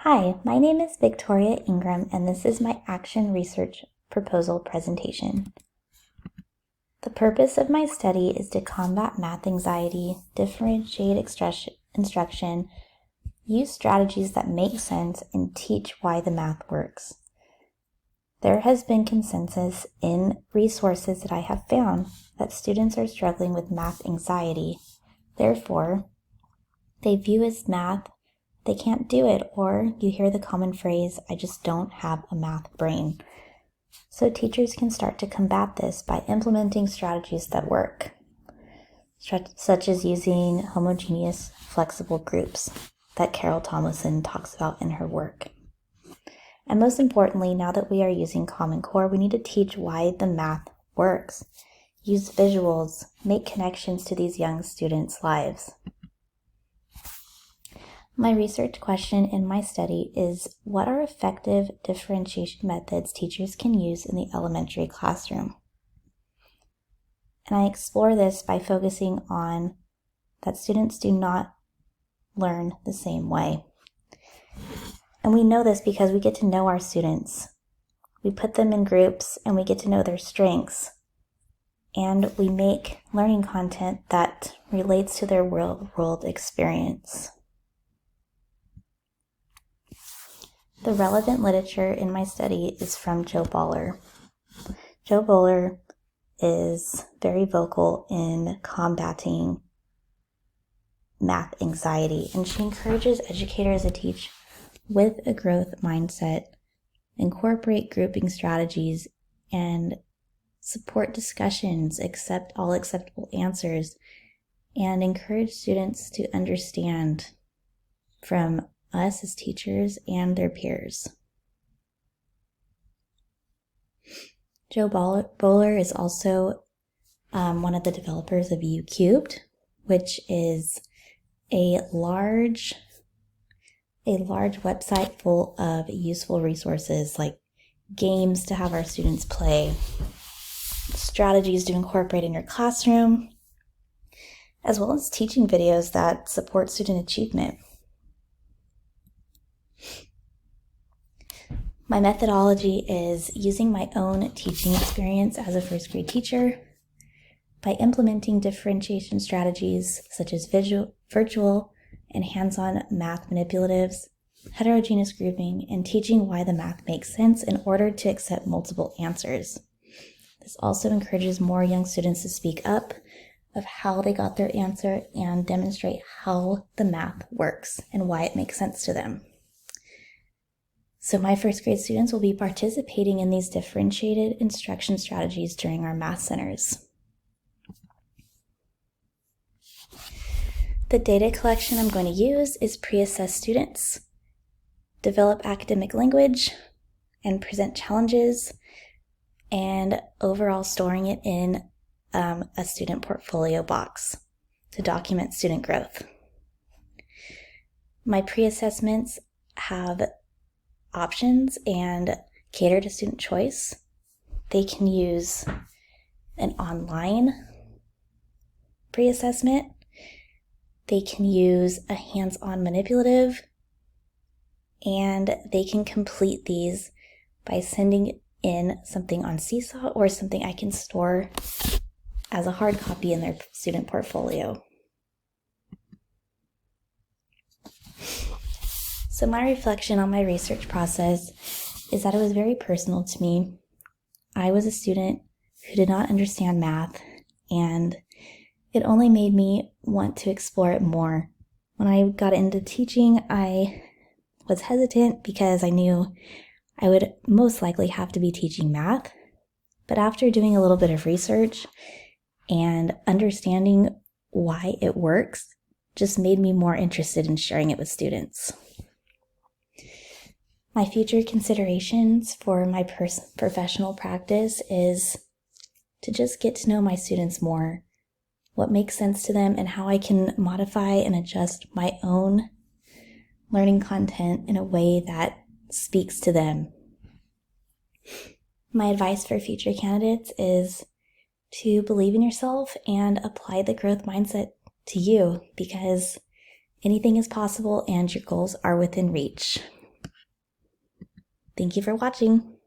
Hi, my name is Victoria Ingram, and this is my action research proposal presentation. The purpose of my study is to combat math anxiety, differentiate instruction, use strategies that make sense, and teach why the math works. There has been consensus in resources that I have found that students are struggling with math anxiety. Therefore, they view as math they can't do it, or you hear the common phrase, I just don't have a math brain. So teachers can start to combat this by implementing strategies that work, such as using homogeneous, flexible groups that Carol Tomlinson talks about in her work. And most importantly, now that we are using Common Core, we need to teach why the math works. Use visuals, make connections to these young students' lives. My research question in my study is, what are effective differentiation methods teachers can use in the elementary classroom? And I explore this by focusing on that students do not learn the same way. And we know this because we get to know our students. We put them in groups and we get to know their strengths. And we make learning content that relates to their real-world experience. The relevant literature in my study is from Jo Boaler. Jo Boaler is very vocal in combating math anxiety, and she encourages educators to teach with a growth mindset, incorporate grouping strategies, and support discussions, accept all acceptable answers, and encourage students to understand from us as teachers and their peers. Jo Boaler is also one of the developers of U Cubed, which is a large website full of useful resources like games to have our students play, strategies to incorporate in your classroom, as well as teaching videos that support student achievement. My methodology is using my own teaching experience as a first grade teacher by implementing differentiation strategies such as virtual and hands-on math manipulatives, heterogeneous grouping, and teaching why the math makes sense in order to accept multiple answers. This also encourages more young students to speak up of how they got their answer and demonstrate how the math works and why it makes sense to them. So my first grade students will be participating in these differentiated instruction strategies during our math centers. The data collection I'm going to use is pre-assess students, develop academic language, and present challenges, and overall storing it in a student portfolio box to document student growth. My pre-assessments have options and cater to student choice. They can use an online pre-assessment. They can use a hands-on manipulative, and they can complete these by sending in something on Seesaw or something I can store as a hard copy in their student portfolio. So my reflection on my research process is that it was very personal to me. I was a student who did not understand math, and it only made me want to explore it more. When I got into teaching, I was hesitant because I knew I would most likely have to be teaching math. But after doing a little bit of research and understanding why it works, just made me more interested in sharing it with students. My future considerations for my professional practice is to just get to know my students more, what makes sense to them, and how I can modify and adjust my own learning content in a way that speaks to them. My advice for future candidates is to believe in yourself and apply the growth mindset to you, because anything is possible and your goals are within reach. Thank you for watching.